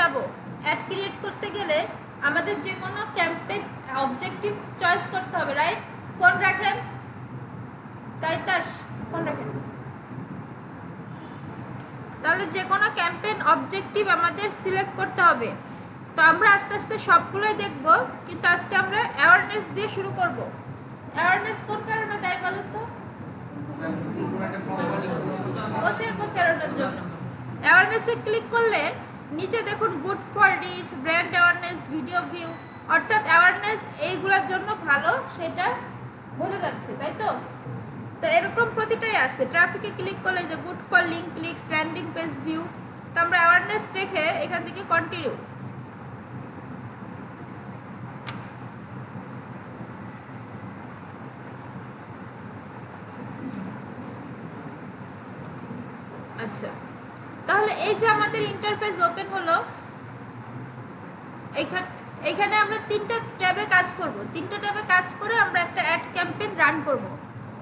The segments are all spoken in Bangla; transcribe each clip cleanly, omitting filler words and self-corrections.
যাব অ্যাড ক্রিয়েট করতে গেলে আমাদের যে কোনো ক্যাম্পেইন অবজেক্টিভ চয়েস করতে হবে, রাইট? ফোন রাখেন, তাইতাস ফোন রাখেন। তাহলে যে কোনো ক্যাম্পেইন অবজেক্টিভ আমাদের সিলেক্ট করতে হবে। তো আমরা আস্তে আস্তে সবগুলোই দেখব, কিন্তু আজকে আমরা অ্যাওয়ারনেস দিয়ে শুরু করব। অ্যাওয়ারনেস কোন কারণে দেয় বলুন তো? প্রচারের জন্য। অ্যাওয়ারনেসে ক্লিক করলে নিচে দেখুন good for reach, brand awareness, video view, অর্থাৎ অ্যাওয়ারনেস এইগুলোর জন্য ভালো সেটা বোঝা যাচ্ছে, তাই তো? তো এরকম প্রতিটাই আছে। ট্রাফিকে ক্লিক করলে যে good for link clicks, landing page view. তো আমরা অ্যাওয়ারনেস রেখে এখান থেকে কন্টিনিউ। আচ্ছা, তাহলে এই যে আমাদের ইন্টারফেস ওপেন হলো, এখানে আমরা তিনটা ট্যাবে কাজ করব। তিনটা ট্যাবে কাজ করে আমরা একটা অ্যাড ক্যাম্পেইন রান করব।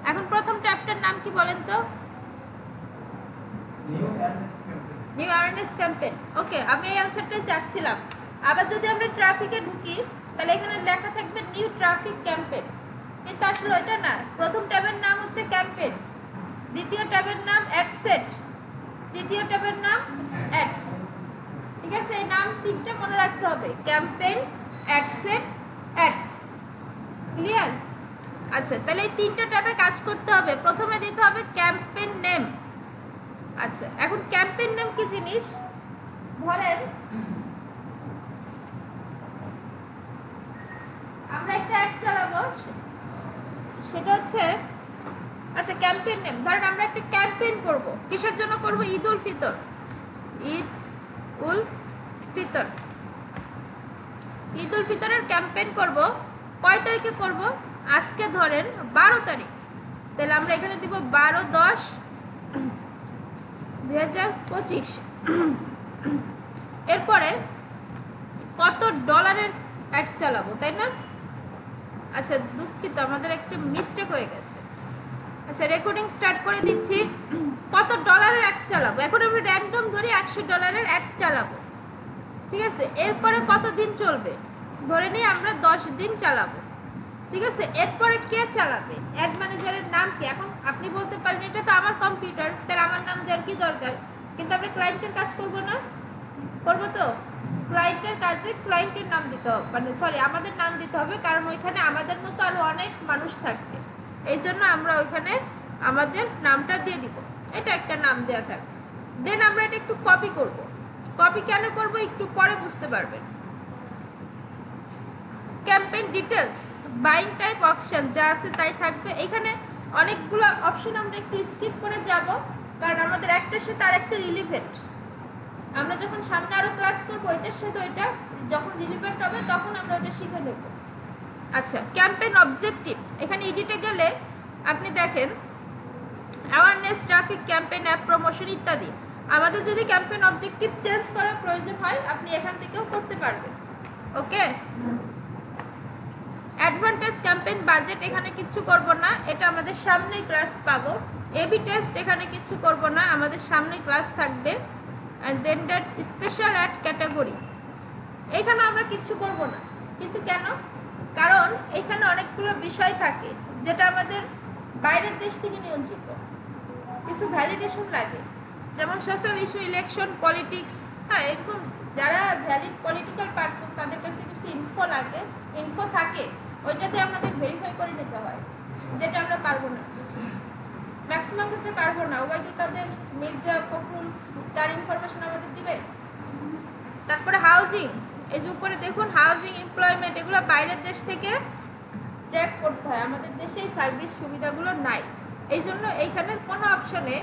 এখন প্রথম ট্যাবটার নাম কি বলেন তো? New awareness campaign. ওকে, আমি এই অ্যান্সারটাই চাচ্ছিলাম। আবার যদি আমরা ট্রাফিকে ঢুকি তাহলে এখানে লেখা থাকবে নিউ ট্রাফিক ক্যাম্পেইন, কিন্তু আসলে এটা না। প্রথম ট্যাবের নাম হচ্ছে ক্যাম্পেইন, দ্বিতীয় ট্যাবের নাম অ্যাডসেট, তৃতীয় ট্যাবের নাম অ্যাডস। ঠিক আছে, এই নাম তিনটা মনে রাখতে হবে, ক্যাম্পেইন, অ্যাডসেট, অ্যাডস। ক্লিয়ার? আচ্ছা, তাহলে এই তিনটা ট্যাবে কাজ করতে হবে। প্রথমে দিতে হবে ক্যাম্পেইন নেম। আচ্ছা, এখন ক্যাম্পেইন নেম কি জিনিস? ধরেন আমরা একটা অ্যাড চালাবো, সেটা হচ্ছে, আচ্ছা ক্যাম্পেইন নেম, ধরেন আমরা একটা ক্যাম্পেইন করব। কিসের জন্য করব? ঈদ উল ফিতর। ঈদ উল ফিতর, ঈদ উল ফিতরের ক্যাম্পেইন করব। কয় তারিখে করব? আজকে ধরেন 12 তারিখ। তাহলে আমরা এখানে দিব 12/10/2025। এরপরে কত ডলারের অ্যাড চালাবো, তাই না? আচ্ছা দুঃখিত, আমাদের একটা মিস্টেক হয়ে গেছে। আচ্ছা, রেকর্ডিং স্টার্ট করে দিচ্ছি। কত ডলারের অ্যাড চালাবো? এখন আমরা র্যান্ডম ধরে $100 অ্যাড চালাবো। ঠিক আছে, এরপরে কত দিন চলবে? ধরে নিই আমরা 10 দিন চালাবো। ঠিক আছে, এরপরে কে চালাবে? অ্যাড ম্যানেজারের নাম কি? এখন আপনি বলতে পারেন এটা তো আমার কম্পিউটার, তাহলে আমার নাম দেওয়ার কি দরকার? কিন্তু আমরা ক্লায়েন্টের কাজ করব না? করবো তো। ক্লায়েন্টের কাজে ক্লায়েন্টের নাম দিতে হবে, মানে সরি আমাদের নাম দিতে হবে, কারণ ওইখানে আমাদের মতো আরো অনেক মানুষ থাকবে। এই জন্য আমরা ওইখানে আমাদের নামটা দিয়ে দিব। এটা একটা নাম দেওয়া থাকবে। দেন আমরা এটা একটু কপি করব। কপি কেন করব একটু পরে বুঝতে পারবেন। Campaign details, buying type, option যা আছে তাই থাকবে। এখানে অনেকগুলো অপশন আমরা একটু স্কিপ করে যাব, কারণ আমাদের একটার সাথে আর একটা রিলিভেন্ট। আমরা যখন সামনে আরো ক্লাস করবো এটার সাথে ওইটা যখন রিলিভেন্ট হবে তখন আমরা ওটা শিখে নেব। আচ্ছা, ক্যাম্পেইন অবজেক্টিভ, এখানে এডিটে গেলে আপনি দেখেন awareness, traffic, campaign, app promotion ইত্যাদি। আমাদের যদি ক্যাম্পেইন অবজেক্টিভ চেঞ্জ করার প্রয়োজন হয় আপনি এখান থেকেও করতে পারবেন। ওকে, অ্যাডভান্টেজ, ক্যাম্পেইন বাজেট, এখানে কিচ্ছু করব না, এটা আমাদের সামনেই ক্লাস পাবো। এবি টেস্ট, এখানে কিচ্ছু করব না, আমাদের সামনেই ক্লাস থাকবে। And then that special ad category, এখানে আমরা কিচ্ছু করব না। কিন্তু কেন? কারণ এখানে অনেকগুলো বিষয় থাকে যেটা আমাদের বাইরের দেশ থেকে নিয়ন্ত্রিত, কিছু ভ্যালিডেশন লাগে, যেমন সোশ্যাল ইস্যু, ইলেকশন, পলিটিক্স। হ্যাঁ, এরকম যারা ভ্যালিড পলিটিক্যাল পার্সন তাদের কাছে কিছু ইনফো লাগে, ইনফো থাকে, ওইটাতে আমাদের ভেরিফাই করে নিতে হয়, যেটা আমরা পারবো না, ম্যাক্সিমাম ক্ষেত্রে পারবো না। ওবায়দুল কাদের, মির্জা ফখরুল, তার ইনফরমেশন আমাদের দিবে। তারপরে হাউজিং, এই যে উপরে দেখুন হাউজিং, এমপ্লয়মেন্ট, এগুলো বাইরের দেশ থেকে ট্র্যাক করতে হয়, আমাদের দেশে এই সার্ভিস সুবিধাগুলো নাই। এই জন্য এইখানের কোনো অপশনে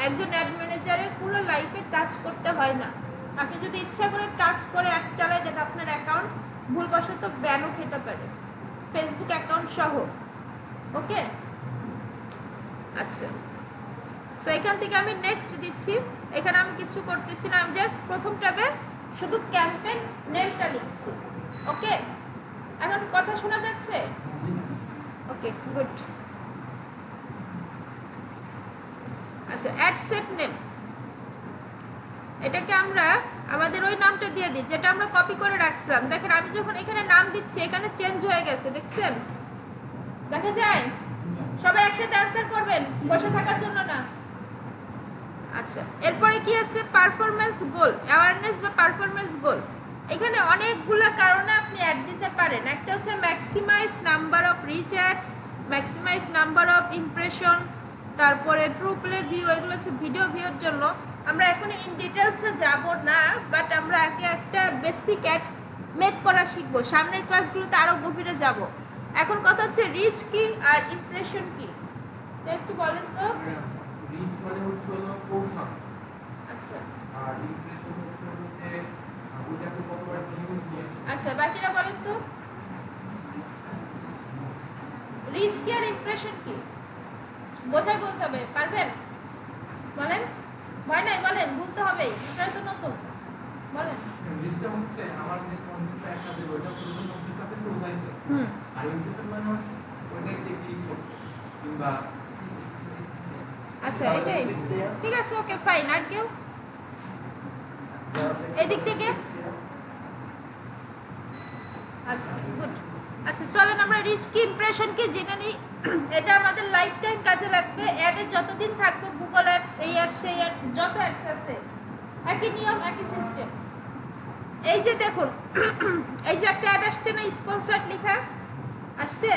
একজন অ্যাড ম্যানেজারের পুরো লাইফে টাচ করতে হয় না। আপনি যদি ইচ্ছা করে টাচ করে অ্যাড চালাই দেন আপনার অ্যাকাউন্ট ভুলবশত ব্যানও খেতে পারে, ফেসবুক অ্যাকাউন্ট সহ। ওকে, আচ্ছা, সো এখান থেকে আমি নেক্সট দিচ্ছি। এখানে আমি কিছু করতেছি না, আমি জাস্ট প্রথম ট্যাবে শুধু ক্যাম্পেইন নেমটা লিখছি। ওকে, এখন কথা শোনা যাচ্ছে? ওকে, গুড। আচ্ছা, অ্যাড সেট নেম, এটাকে আমরা আমাদের ওই নামটা দিয়ে দিই যেটা আমরা কপি করে রাখছিলাম। দেখেন আমি যখন এখানে নাম দিচ্ছি এখানে চেঞ্জ হয়ে গেছে, দেখছেন? দেখা যায়? সবাই একসাথে অ্যান্সার করবেন, বসে থাকার জন্য না। আচ্ছা, এরপরে কি আছে? পারফরমেন্স গোল, অ্যাওয়ারনেস বা পারফরমেন্স গোল। এখানে অনেকগুলো কারণে আপনি অ্যাড দিতে পারেন। একটা হচ্ছে maximise number of reach ads, maximise number of impression, তারপরে ট্রু প্লে ভিউ, এগুলো হচ্ছে ভিডিও ভিউর জন্য। আমরা এখন ইন ডিটেলসে যাব না, বাট আমরা আগে একটা বেসিক অ্যাড মেক করা শিখবো। সামনের ক্লাসগুলোতে আরও গভীরে যাব। এখন কথা হচ্ছে রিচ কি আর ইমপ্রেশন কি, তো একটু বলেন তো। রিচ মানে হচ্ছে হলো পৌঁছানো, আচ্ছা আর ইমপ্রেশন হচ্ছে হলো যে ওইটাকে কতবার ভিউজ নিয়েছে। আচ্ছা, বাকিরা বলেন তো রিচ কি আর ইমপ্রেশন কি, বোঝাই বলতে হবে, পারবেন? বলেন, ভয় নাই, বলেন, ভুলতে হবে, এটা তো নতুন, বলেন। রিচটা হচ্ছে আমার যে কন্টেন্টটা একটা দেব ওটা পুরো কন্টেন্টটাতে পৌঁছাইছে, আর ইমপ্রেশন মানে হচ্ছে ওইটাকে ক্লিক করছে কিংবা। আচ্ছা এটাই ঠিক আছে, ওকে ফাইন। আর কেউ এদিক থেকে? আচ্ছা গুড। আচ্ছা চলেন আমরা রিচ কি ইমপ্রেশন কি জেনে নিই। এটা আমাদের লাইফ টাইম কাজে লাগবে। অ্যাডে যতদিন থাকবে, গুগল অ্যাডস, এই অ্যাডস, সেই অ্যাডস, যত অ্যাডস আছে একই নিয়ম, একই সিস্টেম। এই যে দেখুন, এই যে একটা অ্যাড আসছে না, স্পন্সর্ড লেখা আসছে,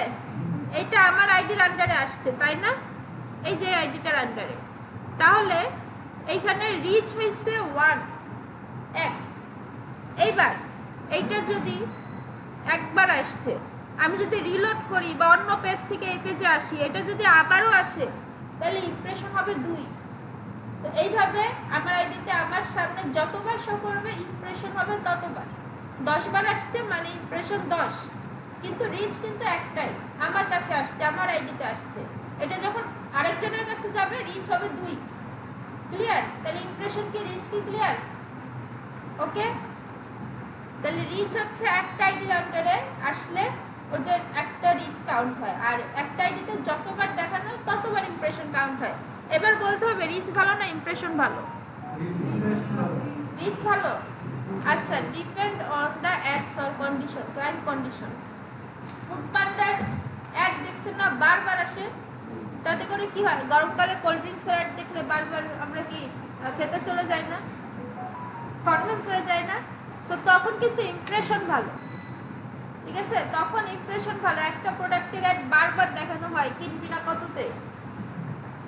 এইটা আমার আইডির আন্ডারে আসছে, তাই না? এই যে আইডিটার আন্ডারে, তাহলে এইখানে রিচ হয়েছে 1 এইবার এইটা যদি একবার আসছে, আমি যদি রিলোড করি বা অন্য পেজ থেকে এই পেজে আসি, এটা যদি আবারও আসে তাহলে ইমপ্রেশন হবে 2। তো এইভাবে আমার আইডিতে আমার সামনে যতবার শো করবে ইমপ্রেশন হবে ততবার। 10 বার আসছে মানে ইমপ্রেশন 10, কিন্তু রিচ কিন্তু একটাই, আমার কাছে আসছে, আমার আইডিতে আসছে। এটা যখন আরেকজনের কাছে যাবে রিচ হবে 2। ক্লিয়ার? তাহলে ইমপ্রেশন কি রিচ কি ক্লিয়ার? ওকে, তাহলে রিচ হচ্ছে একটা আইডির আন্ডারে আসলে ওটার একটা রিচ কাউন্ট হয়, আর একটা আইডিতে যতবার দেখানো হয় ততবার ইমপ্রেশন কাউন্ট হয়। এবার বলতে হবে রিচ ভালো না ইমপ্রেশন ভালো? রিচ ভালো। আচ্ছা, depend on the ads or condition, client condition. ফুড পান্ডার অ্যাড দেখছেন না, বারবার আসে, তাতে করে কি হয়? গরমকালে কোল্ড ড্রিঙ্কসের অ্যাড দেখলে বারবার আমরা কি খেতে চলে যাই না, কনভিন্স হয়ে যায় না? তো তখন কিন্তু ইমপ্রেশন ভালো, ঠিক আছে? তখন ইমপ্রেশন ভালো। একটা প্রোডাক্টের অ্যাড বারবার দেখানো হয়, কিনবি না কততে,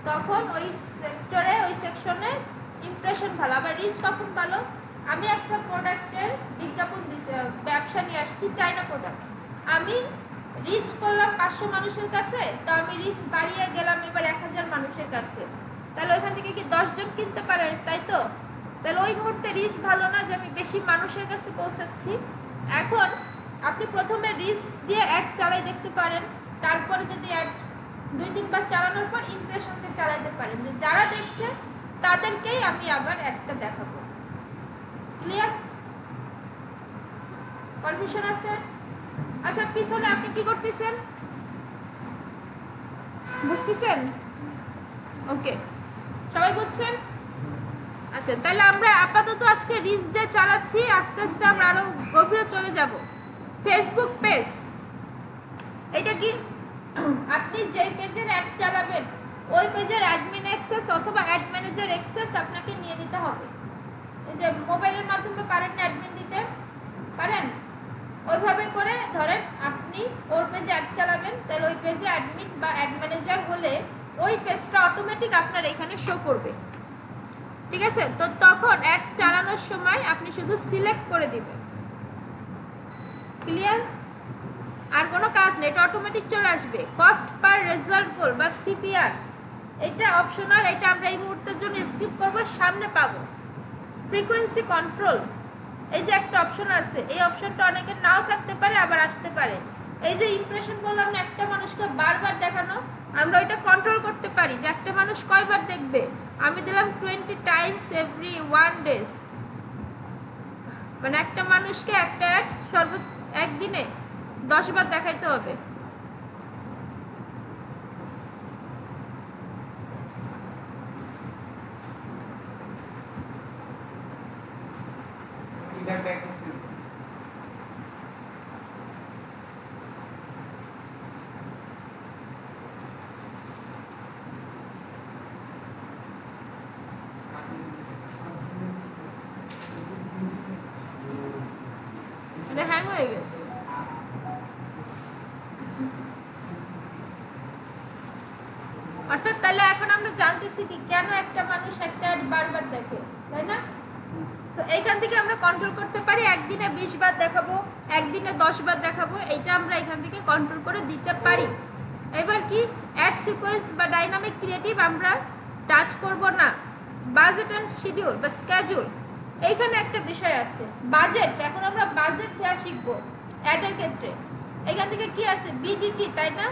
তখন ওই সেক্টরে, ওই সেকশনে ইমপ্রেশন ভালো। আবার রিচ কখন ভালো? আমি একটা প্রোডাক্টের বিজ্ঞাপন দিছি, ব্যবসা নিয়ে আসছি, চাইনা প্রোডাক্ট, আমি রিচ করলাম 500 মানুষের কাছে, তো আমি রিচ বাড়িয়ে গেলাম এবার 1000 মানুষের কাছে, তাহলে ওইখান থেকে কি 10 জন কিনতে পারে, তাই তো? তাহলে ওই মুহূর্তে রিচ ভালো না যে আমি বেশি মানুষের কাছে পৌঁছাচ্ছি। এখন আপনি প্রথমে রিচ দিয়ে অ্যাড চালাই দেখতে পারেন, তারপরে যদি অ্যাড 2-3 বার চালানোর পর ইমপ্রেশনকে চালাতে পারেন, যে যারা দেখছে তাদেরকেই আমি আবার একটা দেখাবো। ক্লিয়ার? কনফিউশন আছে? আচ্ছা পিছনে আপনি কি করতেছেন, বুঝতেছেন? ওকে, সবাই বুঝছেন? আচ্ছা, তাহলে আমরা আপাতত আজকে রিচ দিয়ে চালাচ্ছি, আস্তে আস্তে আমরা আরো গভীরে চলে যাব। ফেসবুক পেজ, এটা কি? আপনি যেই পেজের অ্যাড চালাবেন ওই পেজের অ্যাডমিন অ্যাক্সেস অথবা অ্যাড ম্যানেজার অ্যাক্সেস আপনাকে নিয়ে নিতে হবে। এই যে মোবাইলের মাধ্যমে পারেন না অ্যাডমিন দিতে, পারেন? ওইভাবে করে ধরেন আপনি ওর পেজে অ্যাড চালাবেন, তাহলে ওই পেজে অ্যাডমিন বা অ্যাড ম্যানেজার হলে ওই পেজটা অটোমেটিক আপনার এখানে শো করবে, ঠিক আছে? তো তখন অ্যাড চালানোর সময় আপনি শুধু সিলেক্ট করে দিবেন। ক্লিয়ার? আর কোনো কাজ নেই, এটা অটোমেটিক চলে আসবে। কস্ট পার রেজাল্ট গোল বা সিপিআর, এটা অপশনাল, এটা আমরা এই মুহূর্তের জন্য স্কিপ করব, সামনে পাবো। ফ্রিকোয়েন্সি কন্ট্রোল, এই যে একটা অপশন আছে, এই অপশনটা অনেকের নাও থাকতে পারে, আবার আসতে পারে। এই যে ইমপ্রেশন বললাম না, একটা মানুষকে বারবার দেখানো, আমরা ওইটা কন্ট্রোল করতে পারি যে একটা মানুষ কয়বার দেখবে। আমি দিলাম 20 টাইমস এভরি 1 ডেজ, মানে একটা মানুষকে একটা অ্যাড একদিনে 10 বার দেখাইতে হবে। এটা হ্যাং হয়ে গেছে। অর্থাৎ তাহলে এখন আমরা জানতেছি কি কেন একটা মানুষ একটা অ্যাড বারবার দেখে, তাই না? তো এইখান থেকে আমরা কন্ট্রোল করতে পারি একদিনে 20 বার দেখাবো, একদিনে 10 বার দেখাবো, এইটা আমরা এখান থেকে কন্ট্রোল করে দিতে পারি। এবার কি অ্যাড সিকোয়েন্স বা ডাইনামিক ক্রিয়েটিভ আমরা টাচ করব না। বাজেট অ্যান্ড শিডিউল বা স্কেজুল, এইখানে একটা বিষয় আছে বাজেট। এখন আমরা বাজেট দেওয়া শিখবো অ্যাডের ক্ষেত্রে। এখান থেকে কি আছে বিডিটি, তাই না?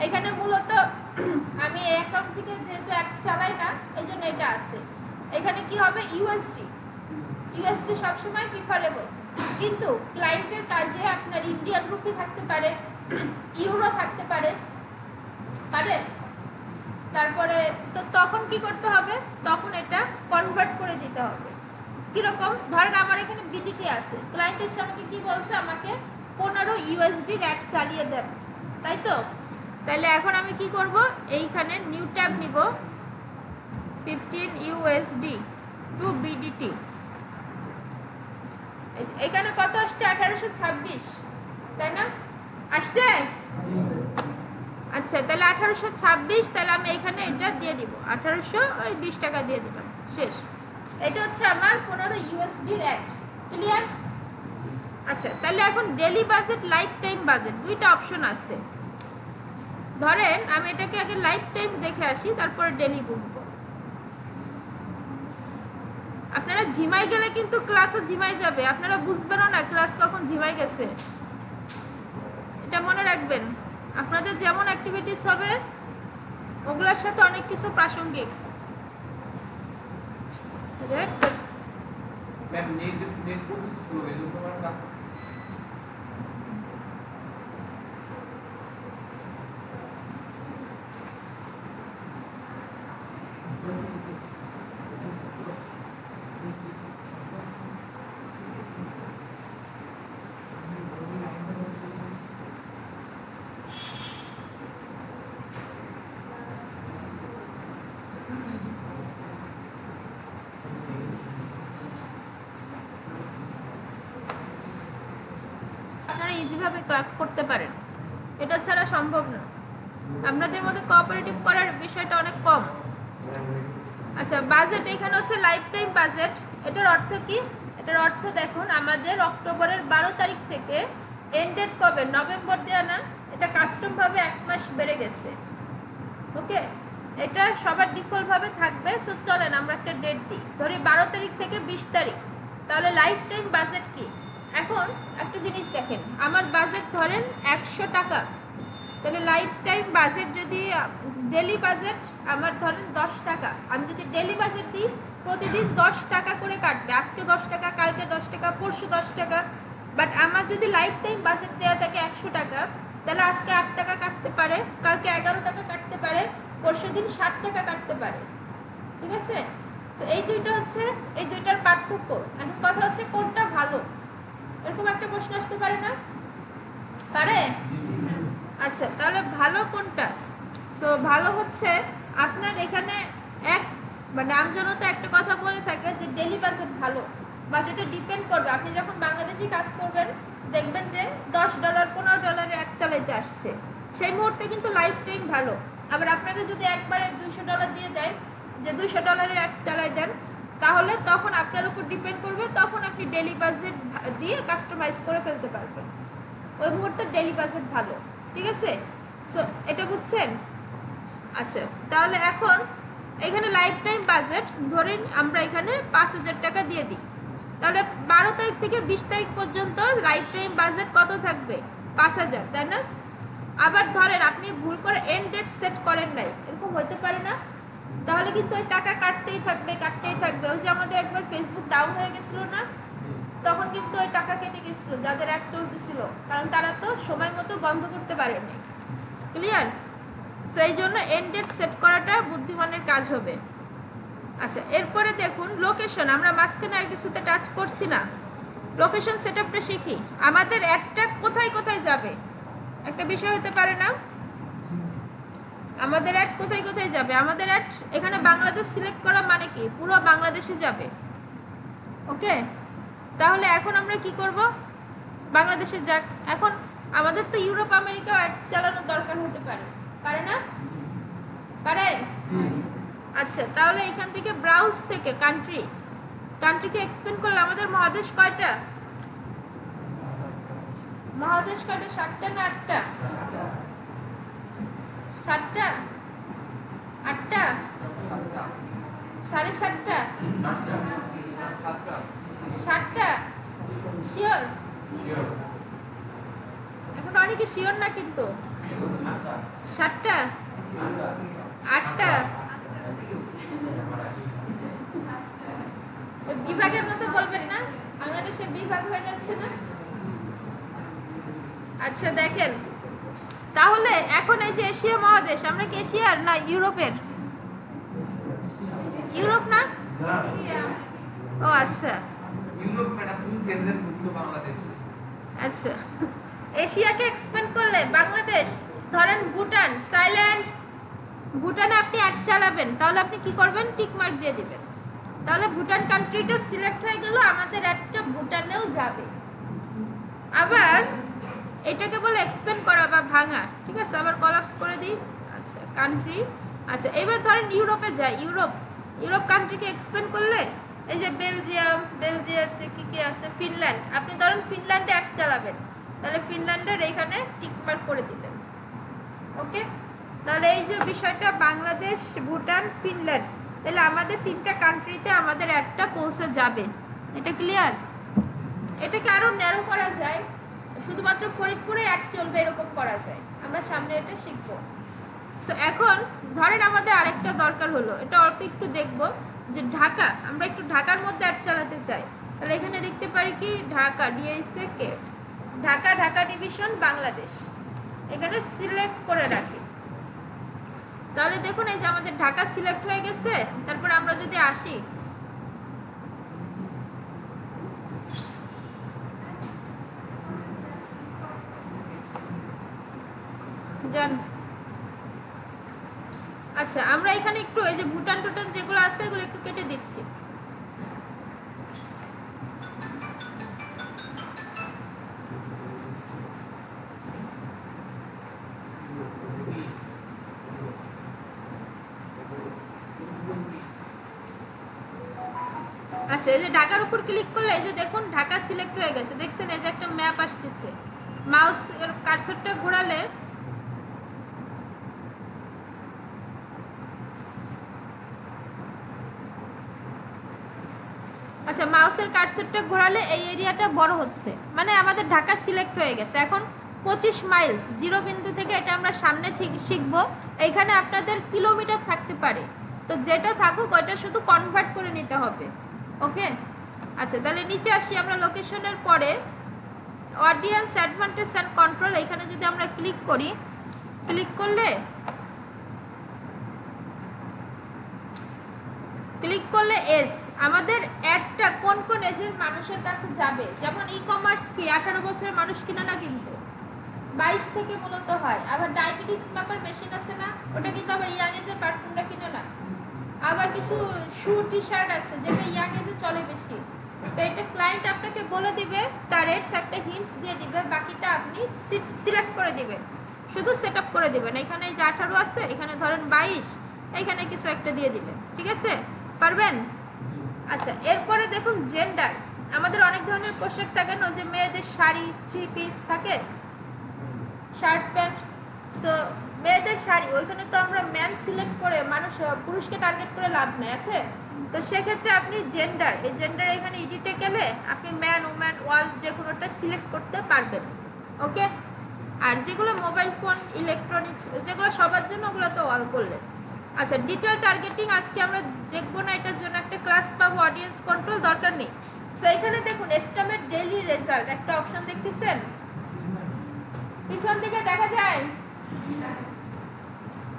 এখানে মূলত আমি এই অ্যাকাউন্ট থেকে যেহেতু অ্যাড চালাই না এই জন্য এটা আছে। এখানে কি হবে ইউএসডি, ইউএসডি সবসময় প্রিফারেবল, কিন্তু ক্লায়েন্টের কাজে আপনার ইন্ডিয়ান রুপি থাকতে পারে, ইউরো থাকতে পারে, তারপরে তো তখন কি করতে হবে, তখন এটা কনভার্ট করে দিতে হবে। কিরকম, ধরেন আমার এখানে বিডিটি আছে, ক্লায়েন্টের সামনে কি বলছে আমাকে 15 ইউএসডি অ্যাড চালিয়ে দেন, তাই তো? তাহলে এখন আমি কি করব, এইখানে নিউ ট্যাব নিব 15 ইউএসডি টু বিডিটি। এখানে কত আসছে 1826, তাই না? আসছে? আচ্ছা, তাহলে 1826, তাহলে আমি এখানে এটা দিয়ে দিব 1820 টাকা দিয়ে দিলাম, শেষ। এটা হচ্ছে আমার 15 ইউএসডি অ্যাড। ক্লিয়ার? আচ্ছা, তাহলে এখন daily budget, life time budget, দুইটা অপশন আছে। ধরেন আমি এটাকে আগে লাইফ টাইম দেখে আসি, তারপরে ডেলি বুঝবো। আপনারা ঝিমাই গেলে কিন্তু ক্লাসও ঝিমাই যাবে, আপনারা বুঝবেনও না ক্লাস কখন ঝিমাই গেছে। এটা মনে রাখবেন, আপনাদের যেমন অ্যাক্টিভিটিস হবে ওগুলোর সাথে অনেক কিছু প্রাসঙ্গিক। ম্যাম নেট খুব স্লো, এই জন্য আমার কাজ আপনারা ইজিভাবে ক্লাস করতে পারেন, এটা ছাড়া সম্ভব না। আপনাদের মধ্যে কোঅপারেটিভ করার বিষয়টা অনেক কম। আচ্ছা, বাজেট এখানে হচ্ছে লাইফ টাইম বাজেট। এটার অর্থ কি? এটার অর্থ দেখুন, আমাদের অক্টোবরের 12 তারিখ থেকে এন্ড ডেট কবে, নভেম্বর দেওয়া না, এটা কাস্টমভাবে 1 মাস বেড়ে গেছে। ওকে, এটা সবার ডিফল্টভাবে থাকবে। সো চলেন আমরা একটা ডেট দিই, ধরি 12 তারিখ থেকে 20 তারিখ। তাহলে লাইফ টাইম বাজেট কি? এখন একটা জিনিস দেখেন, আমার বাজেট ধরেন 100 টাকা, তাহলে লাইফ টাইম বাজেট যদি ডেলি বাজেট আমার ধরেন 10 টাকা, আমি যদি ডেলি বাজেট দিই প্রতিদিন 10 টাকা করে কাটবে। আজকে 10 টাকা, কালকে 10 টাকা, পরশু 10 টাকা। বাট আমার যদি লাইফ টাইম বাজেট দেওয়া থাকে 100 টাকা, তাহলে আজকে 8 টাকা কাটতে পারে, কালকে 11 টাকা কাটতে পারে, পরশু দিন 60 টাকা কাটতে পারে। ঠিক আছে? তো এই দুইটা হচ্ছে এই দুইটার পার্থক্য। এখন কথা হচ্ছে কোনটা ভালো, এরকম একটা প্রশ্ন আসতে পারে না? পারে? আচ্ছা, তাহলে ভালো কোনটা? সো ভালো হচ্ছে আপনার এখানে এক মানে আমজনতা একটা কথা বলে থাকে যে ডেলি বাজেট ভালো, বাজেটে ডিপেন্ড করবে। আপনি যখন বাংলাদেশি কাজ করবেন দেখবেন যে $10 $15 এক চালাইতে আসছে, সেই মুহূর্তে কিন্তু লাইফ টাইম ভালো। আবার আপনাকে যদি একবারে $200 দিয়ে দেয় যে $200 এক চালাই দেন, তাহলে তখন আপনার উপর ডিপেন্ড করবে, তখন আপনি ডেলি বাজেট দিয়ে কাস্টমাইজ করে ফেলতে পারবেন। ওই মুহূর্তে ডেলি বাজেট ভালো। ঠিক আছে? সো এটা বুঝছেন? আচ্ছা, তাহলে এখন এখানে লাইফ টাইম বাজেট ধরেন আমরা এখানে 5000 টাকা দিয়ে দিই, তাহলে 12 তারিখ থেকে 20 তারিখ পর্যন্ত লাইফ টাইম বাজেট কত থাকবে? 5000, তাই না? আবার ধরেন আপনি ভুল করে এন্ড ডেট সেট করেন নাই, এরকম হতে পারে না? তাহলে কিন্তু ওই টাকা কাটতেই থাকবে কাটতেই থাকবে। ওই যে আমাদের একবার ফেসবুক ডাউন হয়ে গেছিল না, তখন কিন্তু ওই টাকা কেটে গেছিল যাদের অ্যাড চলতেছিল, কারণ তারা তো সময় মতো বন্ধ করতে পারেনি। ক্লিয়ার? তো এই জন্য এন্ড ডেট সেট করাটা বুদ্ধিমানের কাজ হবে। আচ্ছা, এরপরে দেখুন লোকেশন, আমরা মাঝখানে আর কিছুতে টাচ করছি না। লোকেশন সেটআপটা শিখি। আমাদের অ্যাডটা কোথায় কোথায় যাবে একটা বিষয় হতে পারে না? আমাদের অ্যাড কোথায় কোথায় যাবে? আমাদের অ্যাড এখানে বাংলাদেশ সিলেক্ট করা মানে কি পুরো বাংলাদেশে যাবে। ওকে, তাহলে এখন আমরা কি করব, বাংলাদেশে যাক। এখন আমাদের তো ইউরোপ আমেরিকাও অ্যাড চালানোর দরকার হতে পারে, পারে না? পারে। আচ্ছা, তাহলে এখান থেকে ব্রাউজ থেকে কান্ট্রিকে এক্সপ্যান্ড করলে আমাদের মহাদেশ কয়টা? মহাদেশ কয়টা? 7টা না 8টা? 7টা? 8টা? 7.5টা? 7টা? শিওর? এখন অনেকে শিওর না কিন্তু। 7টা? 8টা? বিভাগের মতো বলবেন না, বাংলাদেশে বিভাগ হয়ে যাচ্ছে না? আচ্ছা দেখেন, তাহলে এখন এই যে এশিয়া মহাদেশ, আমরা কি এশিয়ার না ইউরোপের? ইউরোপ না? ও আচ্ছা, ইউরোপ ম্যাডাম ফুল জেনারেল মুক্ত বাংলাদেশ। আচ্ছা, এশিয়াকে এক্সপ্যান্ড করলে বাংলাদেশ, ধরেন ভুটান, সাইল্যান্ড, ভুটানে আপনি অ্যাড চালাবেন, তাহলে আপনি কি করবেন? টিক মার্ক দিয়ে দিবেন। তাহলে ভুটান কান্ট্রিটা সিলেক্ট হয়ে গেল, আমাদের অ্যাডটা ভুটানেও যাবে। আবার এটাকে বলে এক্সপ্যান্ড করা বা ভাঙা, ঠিক আছে? আবার কলাপস করে দিই। আচ্ছা, কান্ট্রি। আচ্ছা, এবার ধরেন ইউরোপে যাই। ইউরোপ কান্ট্রিকে এক্সপ্যান্ড করলে এই যে বেলজিয়াম কি আছে, ফিনল্যান্ড, আপনি ধরেন ফিনল্যান্ডে অ্যাড চালাবেন, তাহলে ফিনল্যান্ডের এইখানে টিক মার্ক করে দিবেন। ওকে, তাহলে এই যে বিষয়টা বাংলাদেশ, ভুটান, ফিনল্যান্ড, তাহলে আমাদের 3টা কান্ট্রিতে আমাদের অ্যাডটা পৌঁছে যাবে। এটা ক্লিয়ার? এটাকে আরও ন্যারো করা যায়, শুধুমাত্র ফরিদপুরে অ্যাড চলবে এরকম করা যায়, আমরা সামনে এটা শিখব। সো এখন ধরেন আমাদের আরেকটা দরকার হলো, এটা অল্প একটু দেখব যে ঢাকা, আমরা একটু ঢাকার মধ্যে অ্যাড চালাতে চাই, তাহলে এখানে লিখতে পারি কি? ঢাকা, ডিএসএ, ঢাকা ডিভিশন বাংলাদেশ, এখানে সিলেক্ট করে রাখি। তাহলে দেখুন এই যে আমাদের ঢাকা সিলেক্ট হয়ে গেছে। তারপর আমরা যদি আসি, জান, আচ্ছা আমরা এখানে একটু এই যে ভুটান টুটান যেগুলো আছে এগুলো একটু কেটে দিচ্ছি। আচ্ছা, এই যে ঢাকার উপর ক্লিক করলে এই যে দেখুন ঢাকা সিলেক্ট হয়ে গেছে, দেখছেন? এই যে একটা ম্যাপ আসতেছে, মাউস এর কার্সরটা ঘোরালে আচ্ছা, মাউসের কার্সরটা ঘোরালে এই এরিয়াটা বড় হচ্ছে, মানে আমাদের ঢাকা সিলেক্ট হয়ে গেছে। এখন 25 মাইলস জিরো বিন্দু থেকে এটা আমরা সামনে থেকে শিখবো। এইখানে আপনাদের কিলোমিটার থাকতে পারে, তো যেটা থাকুক ওইটা শুধু কনভার্ট করে নিতে হবে। ওকে, আচ্ছা তাহলে নিচে আসি আমরা। লোকেশনের পরে অডিয়েন্স, অ্যাডভান্টেজ অ্যান্ড কন্ট্রোল, এখানে যদি আমরা ক্লিক করি, ক্লিক করলে এজ, আমাদের অ্যাডটা কোন কোন এজের মানুষের কাছে যাবে। যেমন ই কমার্স কি 18 বছরের মানুষ কিনে না, কিন্তু 22 থেকে মূলত হয়। আবার ডায়াবেটিক্স মাপার মেশিন আছে না, ওটা কিন্তু আবার ইয়াং এজের পার্সনরা কিনে না। আবার কিছু শু টি শার্ট আছে যেটা ইয়াং এজে চলে বেশি, তো এটা ক্লায়েন্ট আপনাকে বলে দিবে, তার রেটস একটা হিন্টস দিয়ে দিবে, বাকিটা আপনি সিলেক্ট করে দিবেন, শুধু সেট আপ করে দিবেন। এখানে যে 18 আছে, এখানে ধরেন 22, এখানে কিছু একটা দিয়ে দিবেন, ঠিক আছে? পারবেন? আচ্ছা, এরপরে দেখুন জেন্ডার, আমাদের অনেক ধরনের পোশাক থাকে না, যে মেয়েদের শাড়ি, 3 পিস থাকে, শার্ট প্যান্ট। তো মেয়েদের শাড়ি, ওইখানে তো আমরা ম্যান সিলেক্ট করে পুরুষকে টার্গেট করে লাভ নেই, আছে? তো সেক্ষেত্রে আপনি জেন্ডার, এই জেন্ডার এখানে এডিটে গেলে আপনি ম্যান, উম্যান, ওয়াল যে কোনোটা সিলেক্ট করতে পারবেন। ওকে, আর যেগুলো মোবাইল ফোন, ইলেকট্রনিক্স, যেগুলো সবার জন্য, ওগুলো তো অল করলেন। আচ্ছা, ডিটেল টার্গেটিং আজকে আমরা দেখবো না, এটার জন্য একটা ক্লাস পাবো। অডিয়েন্স কন্ট্রোল দরকার নেই। সো এখানে দেখুন এস্টিমেট ডেইলি রেজাল্ট একটা অপশন দেখতেছেন, পিছন দিকে দেখা যায়।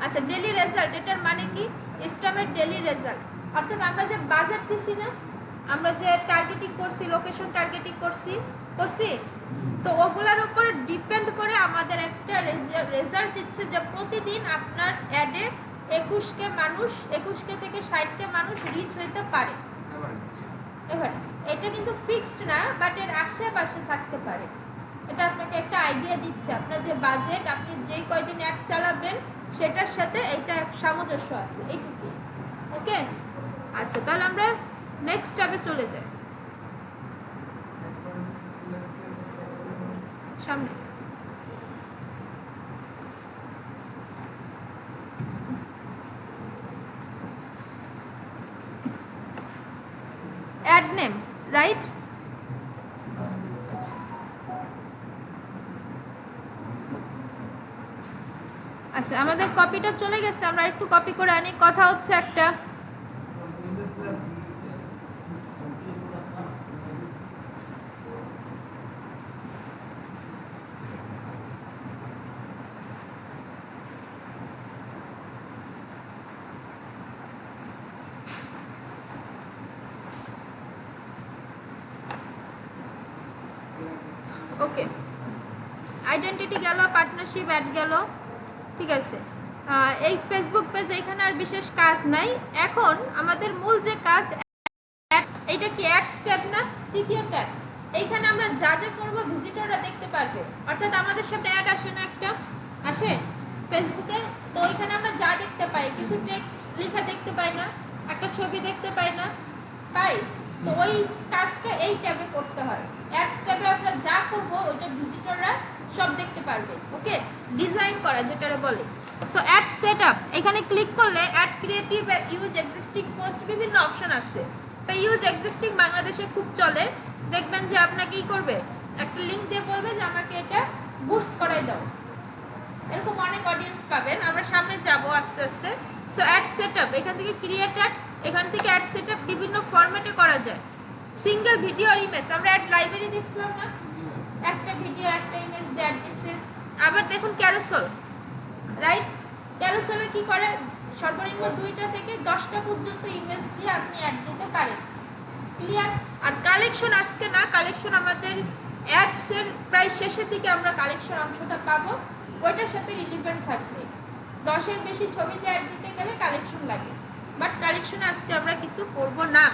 আচ্ছা, ডেইলি রেজাল্ট, এটার মানে কি? এস্টিমেট ডেইলি রেজাল্ট, অর্থাৎ আমরা যে বাজেট দিছি না, আমরা যে টার্গেটিং করছি, লোকেশন টার্গেটিং করছি, তো ওগুলোর উপরে ডিপেন্ড করে আমাদের একটা রেজাল্ট দিচ্ছে, যে প্রতিদিন আপনার অ্যাডে 21কে থেকে 60কে মানুষ রিচ হইতে পারে, এভারেজ। এটা কিন্তু ফিক্সড না, বাট এর আশেপাশে থাকতে পারে। এটা আপনাকে একটা আইডিয়া দিচ্ছে আপনার যে বাজেট, আপনি যেই কয়দিন অ্যাড চালাবেন সেটার সাথে এটা সামঞ্জস্য আছে, এইটুকু। ওকে, আচ্ছা তাহলে আমরা নেক্সট স্টেপে চলে যাই। সামনে অ্যাড নেম, রাইট? আচ্ছা আমাদের কপিটা চলে গেছে, আমরা একটু কপি করে আনি। কথা হচ্ছে একটা, ওকে আইডেন্টিটি গেল, পার্টনারশিপ অ্যাড গেল, ঠিক আছে। এই ফেসবুক পেজ এখানে আর বিশেষ কাজ নাই। এখন আমাদের মূল যে কাজ, এইটা কি অ্যাড স্টেপ না? তৃতীয় ট্যাব। এইখানে আমরা যা যা করবো ভিজিটররা দেখতে পারবে, অর্থাৎ আমাদের সামনে অ্যাড আসে না, একটা আসে ফেসবুকে, তো ওইখানে আমরা যা দেখতে পাই, কিছু টেক্সট লেখা দেখতে পাই না, একটা ছবি দেখতে পাই না, পাই? তো ওই কাজটা এই ট্যাবে করতে হয়। অ্যাডস ট্যাবে আমরা যা করব ওইটা ভিজিটররা সব দেখতে পারবে। ওকে, ডিজাইন করা যেটারে বলে। সো অ্যাড সেটআপ, এখানে ক্লিক করলে add creative, use existing post, বিভিন্ন অপশন আছে। তো ইউজ এক্সিস্টিং বাংলাদেশে খুব চলে। দেখবেন যে আপনাকে কি করবে, একটা লিঙ্ক দিয়ে বলবে যে আমাকে এটা বুস্ট করাই দাও, এরকম অনেক অডিয়েন্স পাবেন। আমরা সামনে যাব আস্তে আস্তে। সো অ্যাড সেটআপ, এখান থেকে ক্রিয়েট অ্যাড, এখান থেকে অ্যাড সেটআপ বিভিন্ন ফরম্যাটে করা যায়। সিঙ্গেল ভিডিও আর ইমেজ, আমরা অ্যাড লাইব্রেরি দেখছিলাম না, একটা ভিডিও একটা ইমেজ দিয়ে অ্যাড দিচ্ছে। আবার দেখুন ক্যারোসেল, রাইট? ক্যারোসেলে কি করে, সর্বনিম্ন 2টা থেকে 10টা পর্যন্ত ইমেজ দিয়ে আপনি অ্যাড দিতে পারেন। ক্লিয়ার? আর কালেকশন আজকে না, কালেকশন আমাদের অ্যাডসের প্রায় শেষের দিকে আমরা কালেকশন অংশটা পাবো, ওইটার সাথে রিলেভেন্ট থাকবে। 10-এর বেশি ছবিতে অ্যাড দিতে গেলে কালেকশন লাগে, বাট কালেকশনে আজকে আমরা কিছু করব না।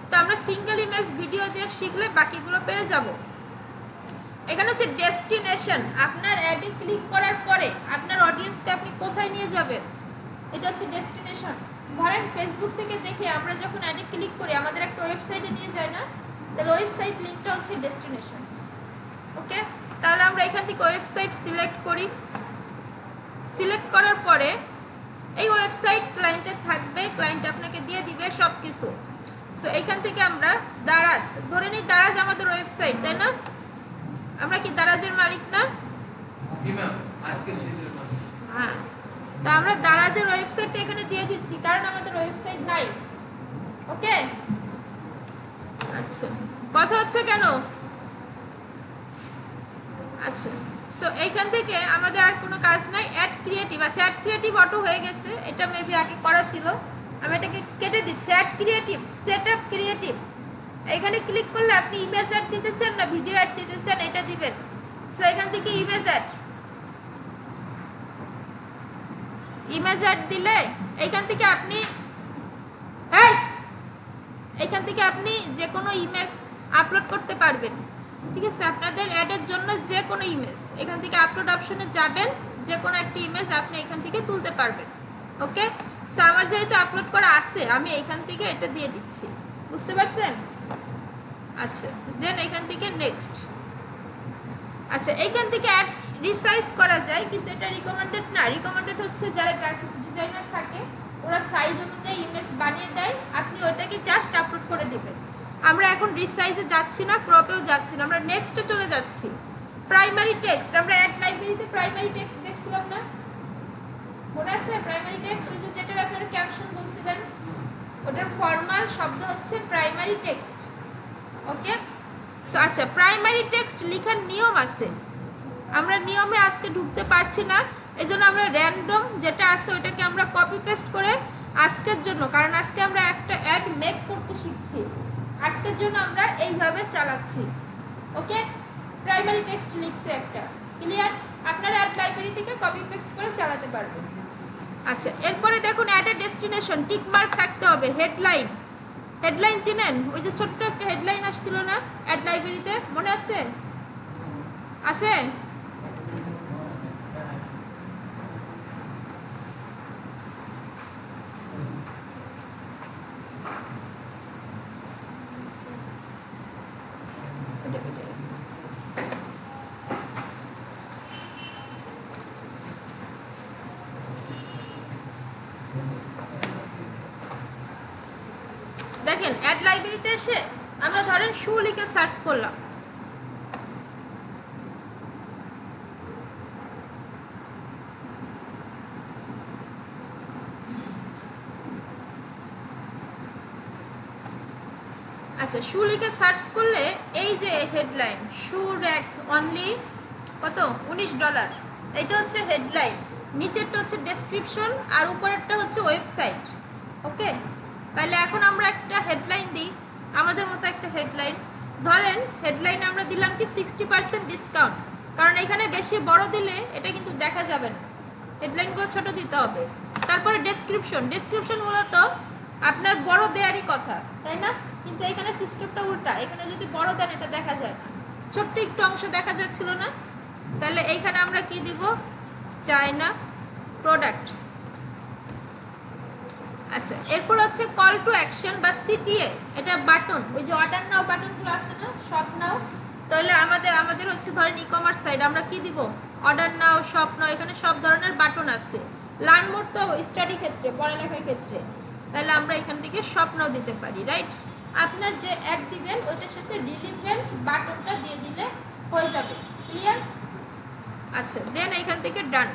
তো আমরা সিঙ্গেল ইমেজ ভিডিও দিয়ে শিখলে বাকিগুলো পেরে যাব। এখানে হচ্ছে ডেস্টিনেশন, আপনার অ্যাডে ক্লিক করার পরে আপনার অডিয়েন্সকে আপনি কোথায় নিয়ে যাবেন, এটা হচ্ছে ডেস্টিনেশন। ধরেন ফেসবুক থেকে দেখে আমরা যখন অ্যাডে ক্লিক করি আমাদের একটা ওয়েবসাইটে নিয়ে যায় না, তাহলে ওয়েবসাইট লিঙ্কটা হচ্ছে ডেস্টিনেশন। ওকে, তাহলে আমরা এখান থেকে ওয়েবসাইট সিলেক্ট করি। সিলেক্ট করার পরে এই ওয়েবসাইট ক্লায়েন্টের থাকবে, ক্লায়েন্ট আপনাকে দিয়ে দিবে সব কিছু। সো এইখান থেকে আমরা দারাজ, ধরে নিই দারাজ আমাদের ওয়েবসাইট, তাই না? আমরা কি দারাজের মালিক না? হ্যাঁ, তা আমরা দারাজের ওয়েবসাইটটা এখানে দিয়ে দিচ্ছি, কারণ আমাদের ওয়েবসাইট নাই। ওকে, আচ্ছা কথা হচ্ছে কেন? আচ্ছা, সো এইখান থেকে আমাদের আর কোনো কাজ নাই। অ্যাড ক্রিয়েটিভ, আচ্ছা অ্যাড ক্রিয়েটিভ অটো হয়ে গেছে, এটা মেবি আগে করা ছিল, আমি এটাকে কেটে দিচ্ছি। Add creative, set up creative, এখানে ক্লিক করলে আপনি ইমেজ অ্যাড দিতে চান না ভিডিও অ্যাড দিতে চান, এটা দিবেন। সো এখান থেকে ইমেজ অ্যাড, ইমেজ অ্যাড দিলে এখান থেকে আপনি এখান থেকে আপনি যে কোনো ইমেজ আপলোড করতে পারবেন। ঠিক আছে, আপনাদের অ্যাডের জন্য যে কোনো ইমেজ এখান থেকে আপলোড অপশনে যাবেন, যে কোনো একটা ইমেজ আপনি এখান থেকে তুলতে পারবেন। ওকে, সো আমার যেহেতু আপলোড করা আছে আমি এখান থেকে এটা দিয়ে দিচ্ছি, বুঝতে পারছেন? আচ্ছা, দেন এখান থেকে নেক্সট। আচ্ছা, এইখান থেকে অ্যাড রিসাইজ করা যায়, কিন্তু এটা রিকমেন্ডেড না। রিকমেন্ডেড হচ্ছে যারা গ্রাফিক্স ডিজাইনার থাকে ওরা সাইজ অনুযায়ী ইমেজ বানিয়ে দেয়, আপনি ওটাকে জাস্ট আপলোড করে দিবেন। আমরা এখন রিসাইজে যাচ্ছি না, ক্রপেও যাচ্ছি না, আমরা নেক্সটে চলে যাচ্ছি। প্রাইমারি টেক্সট, আমরা অ্যাড লাইব্রেরিতে প্রাইমারি টেক্সট দেখছিলাম না, মনে আছে? প্রাইমারি টেক্সট ওই যে যেটার আপনারা ক্যাপশন বলছিলেন, ওটার ফর্মাল শব্দ হচ্ছে প্রাইমারি টেক্সট। ওকে, সো আচ্ছা প্রাইমারি টেক্সট লেখার নিয়ম আছে, আমরা নিয়মে আজকে ঢুকতে পারছি না, এই জন্য আমরা র্যান্ডম যেটা আছে ওটাকে আমরা কপি পেস্ট করে আজকের জন্য, কারণ আজকে আমরা একটা অ্যাড মেক করতে শিখছি, আজকের জন্য আমরা এইভাবে চালাচ্ছি। ওকে, প্রাইমারি টেক্সট লিখছে একটা, ক্লিয়ার? আপনারা অ্যাড লাইব্রেরি থেকে কপি পেস্ট করে চালাতে পারবেন। আচ্ছা, এরপরে দেখুন অ্যাড ডেস্টিনেশন, টিক মার্ক থাকতে হবে। হেডলাইন, হেডলাইন চিনেন? ওই যে ছোট্ট একটা হেডলাইন আসছিল না অ্যাড লাইব্রেরিতে, মনে আছে? আছে? দেখেন অ্যাড লাইব্রেরিতে এসে আমরা ধরেন শু লিখে সার্চ করলাম, আচ্ছা শু লিখে সার্চ করলে এই যে হেডলাইন, শু র্যাক অনলি কত $19, এটা হচ্ছে হেডলাইন, নিচেরটা হচ্ছে ডেসক্রিপশন আর উপরেরটা হচ্ছে ওয়েবসাইট। ওকে, তাহলে এখন আমরা একটা হেডলাইন দিই, আমাদের মতো একটা হেডলাইন। ধরেন হেডলাইন আমরা দিলাম কি 60% ডিসকাউন্ট, কারণ এখানে বেশি বড় দিলে এটা কিন্তু দেখা যাবে না, হেডলাইনগুলো ছোট দিতে হবে। তারপরে ডেসক্রিপশন, ডেসক্রিপশন মূলত আপনার বড় দেয়ারই কথা, তাই না? কিন্তু এখানে সিস্টেমটা উল্টা, এখানে যদি বড় দেন এটা দেখা যায় না, ছোট্ট একটু অংশ দেখা যাচ্ছিল না। তাহলে এইখানে আমরা কি দিব? China product. আচ্ছা, এরপর হচ্ছে কল টু অ্যাকশন বা সিটিএ, এটা বাটন, ওই যে অর্ডার নাও বাটনগুলো আছে না, শপ নাও। তাহলে আমাদের হচ্ছে ধরেন ই কমার্স সাইড, আমরা কি দিব? অর্ডার নাও, শপ নাও, এখানে সব ধরনের বাটন আছে। লার্ন মোড তো স্টাডি ক্ষেত্রে, পড়ালেখার ক্ষেত্রে, তাহলে আমরা এখান থেকে শপ নাও দিতে পারি, রাইট? আপনার যে অ্যাড দিবেন ওইটার সাথে রিলিভেন্ট বাটনটা দিয়ে দিলে হয়ে যাবে, ক্লিয়ার? আচ্ছা, দেন এখান থেকে ডান।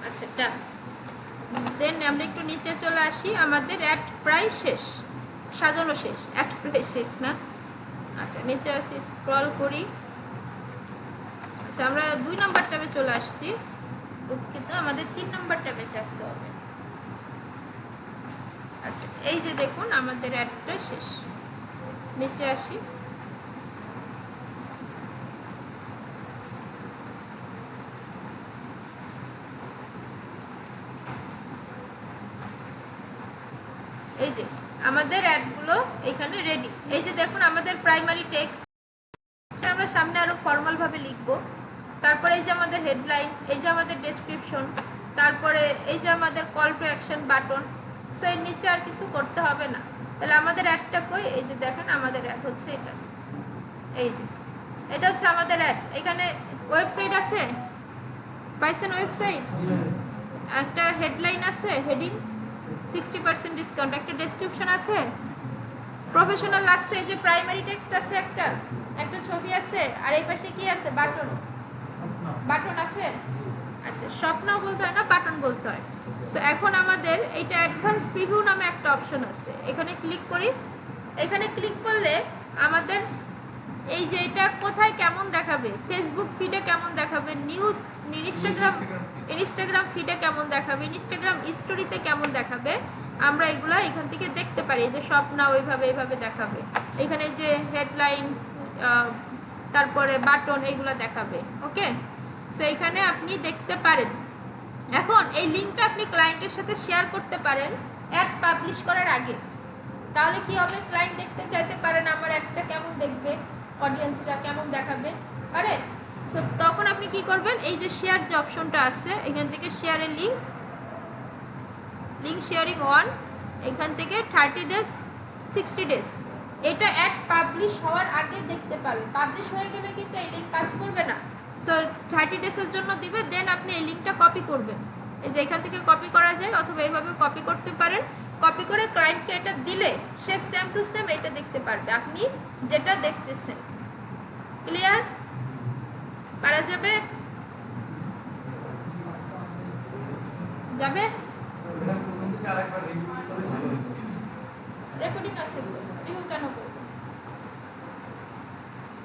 আচ্ছা ডান। দেন আমরা একটু নিচে চলে আসি, আমাদের অ্যাড প্রায় শেষ, সাজানো শেষ, অ্যাড প্রায় শেষ না। আচ্ছা নিচে আসি, স্ক্রল করি। আচ্ছা আমরা 2 নম্বর ট্যাবে চলে আসছি, দুঃখিত, আমাদের 3 নম্বর ট্যাবে চাপতে হবে। আচ্ছা এই যে দেখুন আমাদের অ্যাডটা শেষ, নিচে আসি। এই যে আমাদের অ্যাডগুলো এখানে রেডি। এই যে দেখুন আমাদের প্রাইমারি টেক্সট, আমরা সামনে আরো ফর্মাল ভাবে লিখবো। তারপরে এই যে আমাদের হেডলাইন, এই যে আমাদের ডেসক্রিপশন, তারপরে এই যে আমাদের call to action button. So এর নিচে আর কিছু করতে হবে না। তাহলে আমাদের অ্যাডটা কই? এই যে দেখেন আমাদের অ্যাড হচ্ছে এটা, এই যে এটা হচ্ছে আমাদের অ্যাড। এখানে ওয়েবসাইট আছে, পাইছেন ওয়েবসাইট, একটা হেডলাইন আছে, হেডিং 60% ডিসকাউন্ট, একটা ডেসক্রিপশন আছে, প্রফেশনাল লাগছে, এই যে প্রাইমারি টেক্সট আছে, একটা ছবি আছে, আর এই পাশে কি আছে? বাটন, বাটন আছে। আচ্ছা স্বপ্নও বলতে হয় না, বাটন বলতে হয়। সো এখন আমাদের এইটা অ্যাডভান্স প্রিভিউ নামে একটা অপশন আছে, এখানে ক্লিক করি। এখানে ক্লিক করলে আমাদের এই যে এটা কোথায় কেমন দেখাবে, ফেসবুক ফিডে কেমন দেখাবে, নিউজ ইনস্টাগ্রাম ফিডে কেমন দেখাবে, ইনস্টাগ্রাম স্টোরিতে কেমন দেখাবে, আমরা এগুলা এখান থেকে দেখতে পারি। যে স্বপ্ন ওইভাবে এইভাবে দেখাবে, এখানে যে হেডলাইন, তারপরে বাটন, এইগুলা দেখাবে। ওকে, সো এখানে আপনি দেখতে পারেন। এখন এই লিঙ্কটা আপনি ক্লায়েন্টের সাথে শেয়ার করতে পারেন অ্যাড পাবলিশ করার আগে। তাহলে কি হবে? ক্লায়েন্ট দেখতে চাইতে পারেন আমার অ্যাডটা কেমন দেখবে, অডিয়েন্সরা কেমন দেখাবে পারে। সো তখন আপনি কি করবেন? এই যে শেয়ার যে অপশনটা আছে, এখান থেকে শেয়ারের লিঙ্ক শেয়ারিং অন, এখান থেকে 30 ডেজ 60 ডেজ, এটা অ্যাড পাবলিশ হওয়ার আগে দেখতে পাবে। পাবলিশ হয়ে গেলে কিন্তু এই লিঙ্ক কাজ করবে না। সো 30 ডেজের জন্য দিবে, দেন আপনি এই লিঙ্কটা কপি করবেন। এই যে এখান থেকে কপি করা যায়, অথবা এইভাবে কপি করতে পারেন। কপি করে ক্লায়েন্টকে এটা দিলে সে সেম টু সেম এটা দেখতে পারবে আপনি যেটা দেখতেছেন। ক্লিয়ার? পারা যাবে? যাবে? রেকর্ডিং আছে তো, রিভিউ কেন করবো?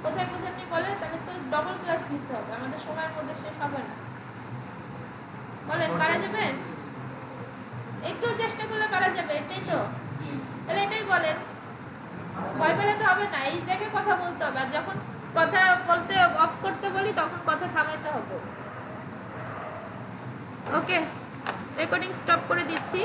কোথায় কোথায় আপনি বলেন, তাহলে তো ডবল ক্লাস নিতে হবে, আমাদের সময়ের মধ্যে শেষ হবে না। বলেন পারা যাবে? একটু চেষ্টা করলে পারা যাবে, এটাই তো। তাহলে এটাই বলেন, ভয় পেলে তো হবে না, এই জায়গায় কথা বলতে হবে। আর যখন কথা বলতে অফ করতে বলি তখন কথা থামাইতে হবে। ওকে, রেকর্ডিং স্টপ করে দিচ্ছি।